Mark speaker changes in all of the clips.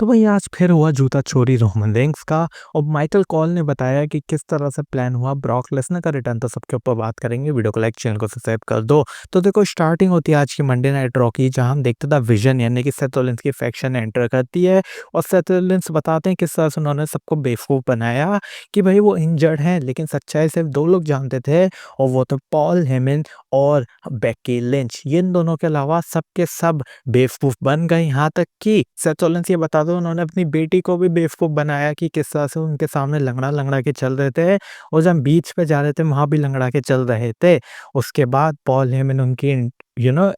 Speaker 1: तो वही आज फिर हुआ जूता चोरी रोमन रेंग्स का। और माइकल कॉल ने बताया कि किस तरह से प्लान हुआ ब्रॉक लेसनर का रिटर्न। तो सबके ऊपर बात करेंगे। वीडियो को लाइक, चैनल को सब्सक्राइब कर दो। तो देखो, स्टार्टिंग होती है आज की मंडे नाइट रॉ की, जहां हम देखते थे विजन यानी कि सेथ रोलिंस की फैक्शन एंटर करती है। और सेथ रोलिंस बताते हैं किस तरह से उन्होंने सबको बेवकूफ बनाया कि भाई वो इंजर्ड हैं, लेकिन सच्चाई सिर्फ दो लोग जानते थे, और वो तो पॉल हेमन और बेकी लिंच। ये इन दोनों के अलावा सबके सब बेवकूफ बन गए। यहाँ तक कि सेथ रोलिंस ये बता दो, उन्होंने अपनी बेटी को भी बेवकूफ बनाया कि किस तरह से उनके सामने लंगड़ा लंगड़ा के चल रहे थे, और जब बीच पे जा रहे थे वहां भी लंगड़ा के चल रहे थे। उसके बाद पॉल हेमन उनकी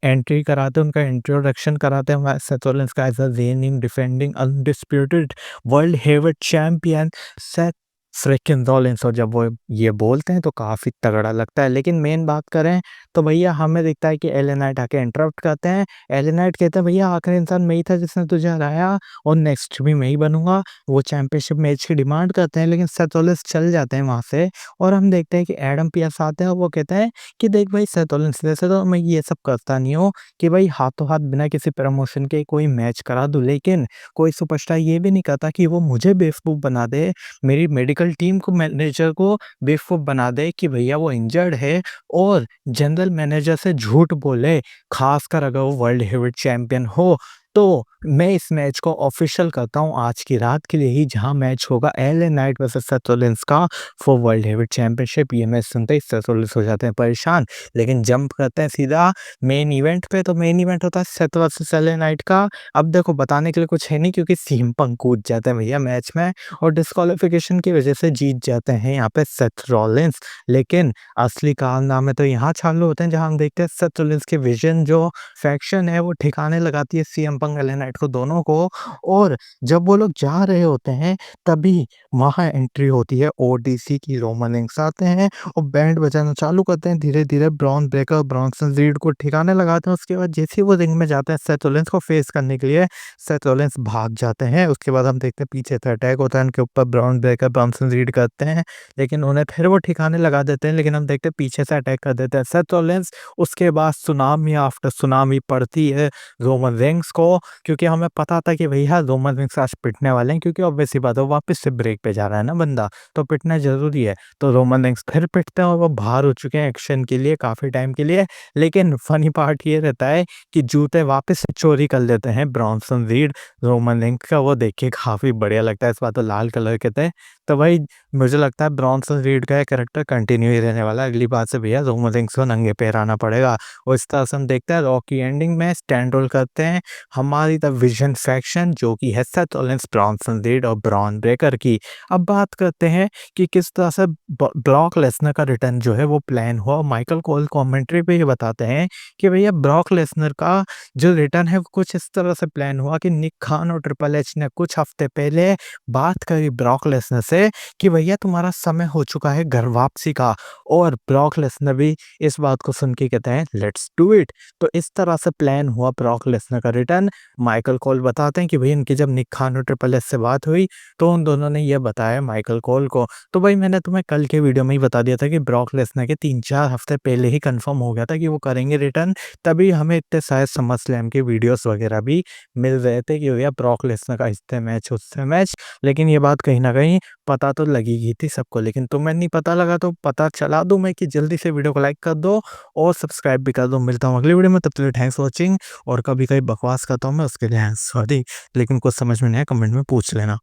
Speaker 1: एंट्री कराते, उनका इंट्रोडक्शन कराते हैं सेथ रोलिंस का as a reigning defending undisputed world heavyweight champion Seth freaking Rollins. और जब वो ये बोलते हैं तो काफी तगड़ा लगता है। लेकिन मेन बात करें तो भैया हमें दिखता है कि एले नाइट आके इंटरप्ट करते हैं। एले नाइट कहते हैं, भैया आखिरी इंसान मैं ही था जिसने तुझे हराया, और नेक्स्ट भी मैं ही बनूंगा। वो चैंपियनशिप मैच की डिमांड करते हैं, लेकिन सेथ रोलिंस चल जाते हैं वहां से। और हम देखते हैं कि एडम पियर्स आते हैं, और वो कहते हैं कि देख भाई सेथ रोलिंस, वैसे तो मैं ये सब करता नहीं हूँ कि भाई हाथों हाथ बिना किसी प्रमोशन के कोई मैच करा दूं, लेकिन कोई सुपरस्टार ये भी नहीं करता कि वो मुझे बेवकूफ बना दे, मेरी मेडिकल टीम को, मैनेजर को बेवकूफ बना दे कि भैया वो इंजर्ड है, और जनरल मैनेजर से झूठ बोले, खासकर अगर वो वर्ल्ड हेवीवेट चैंपियन हो। तो मैं इस मैच को ऑफिशियल करता हूँ आज की रात के लिए ही, जहां मैच होगा LA Knight versus Seth Rollins का फॉर वर्ल्ड हेवीवेट चैंपियनशिप। ये मैच सुनते ही सेथ रोलिंस हो जाते हैं परेशान, लेकिन जंप करते हैं सीधा मेन इवेंट पे। तो मेन इवेंट होता है सेथ वर्सेस एले नाइट का। अब देखो, बताने के लिए कुछ है नहीं, क्योंकि सीएम पंक कूद जाते हैं भैया मैच में, और डिस्क्वालिफिकेशन की वजह से जीत जाते हैं यहाँ पे सेथ रोलिंस। लेकिन असली कारनामे तो यहाँ चालू होते हैं, जहाँ हम देखते हैं सेथ रोलिंस के विजन जो फैक्शन है वो ठिकाने लगाती है सीएम पंक एले नाइट को, दोनों को। और जब वो लोग जा रहे होते हैं तभी वहां एंट्री होती है ओडीसी की। रोमन रेंग्स आते हैं और बैंड बजाना चालू करते हैं। धीरे धीरे ब्रॉन ब्रेकर ब्रॉन्सन रीड को ठिकाने लगाते हैं। उसके बाद जैसे ही वो रिंग में जाते हैं सेथ रोलिंस को फेस करने के लिए, सेथ रोलिंस भाग जाते हैं। उसके बाद हम देखते हैं पीछे से अटैक होता है उनके ऊपर, ब्रॉन ब्रेकर ब्रॉन्सन रीड करते हैं, लेकिन उन्हें फिर वो ठिकाने लगा देते हैं। लेकिन हम देखते हैं पीछे से अटैक कर देते हैं सेथ रोलिंस। उसके बाद सुनामी आफ्टर सुनामी पड़ती है रोमन रेंग्स को, क्योंकि हमें पता था कि भैया रोमन रेंग्स आज पिटने वाले हैं, क्योंकि ऑब्वियस सी बात है वापस से ब्रेक पे जा रहा है ना बंदा, तो पिटना जरूरी है। तो रोमन रेंग्स फिर पिटते हैं, और वो बाहर हो चुके हैं एक्शन के लिए काफी टाइम के लिए। लेकिन फनी पार्ट ये रहता है कि जूते वापस से चोरी कर लेते हैं ब्रॉन्सन रीड रोमन रेंग्स का। वो देख के काफी बढ़िया लगता है। इस बार तो लाल कलर के थे। तो भाई मुझे लगता है ब्रॉन्सन रीड का कैरेक्टर कंटिन्यू ही रहने वाला है। अगली बार से भैया रोमन रेंग्स को नंगे पैर आना पड़ेगा। और इस तरह से हम देखते हैं रॉकी एंडिंग में स्टैंड रोल करते हैं हमारी द विजन फैक्शन, जो कि है सेथ रोलिंस, ब्रॉन्सन रीड और ब्रॉन ब्रेकर की। अब बात करते हैं कि किस तरह से ब्रॉक लेसनर का रिटर्न जो है वो प्लान हुआ। माइकल कोल कमेंट्री पे ये बताते हैं कि भैया ब्रॉक लेसनर का जो रिटर्न है वो कुछ इस तरह से प्लान हुआ कि निक खान और ट्रिपल एच ने कुछ हफ्ते पहले बात करी ब्रॉक लेसनर से कि भैया तुम्हारा समय हो चुका है घर वापसी का। और ब्रॉक लेसनर भी इस बात को सुन के कहते हैं लेट्स डू इट। तो इस तरह से प्लान हुआ ब्रॉक लेसनर का रिटर्न। माइकल कोल बताते हैं कि भाई इनकी जब निक खान और ट्रिपल एच से बात हुई तो उन दोनों ने ये बताया माइकल कोल को। तो भाई मैंने तुम्हें कल के वीडियो में ही बता दिया था कि ब्रॉक लेसनर के 3-4 हफ्ते पहले ही कंफर्म हो गया था कि वो करेंगे रिटर्न। तभी हमें इतने शायद समर स्लैम के वीडियोस वगैरह भी मिल रहे थे कि भैया ब्रॉक लेसनर का इससे मैच उससे मैच। लेकिन ये बात कहीं ना कहीं पता तो लगी ही थी सबको, लेकिन तुम्हें नहीं पता लगा तो पता चला दूं मैं कि जल्दी से वीडियो को लाइक कर दो और सब्सक्राइब भी कर दो। मिलता हूँ अगली वीडियो में, तब तक के लिए थैंक्स फॉर वॉचिंग। और कभी कभी बकवास करता हूँ मैं, उसके लिए सॉरी, लेकिन कुछ समझ में नहीं आया कमेंट में पूछ लेना।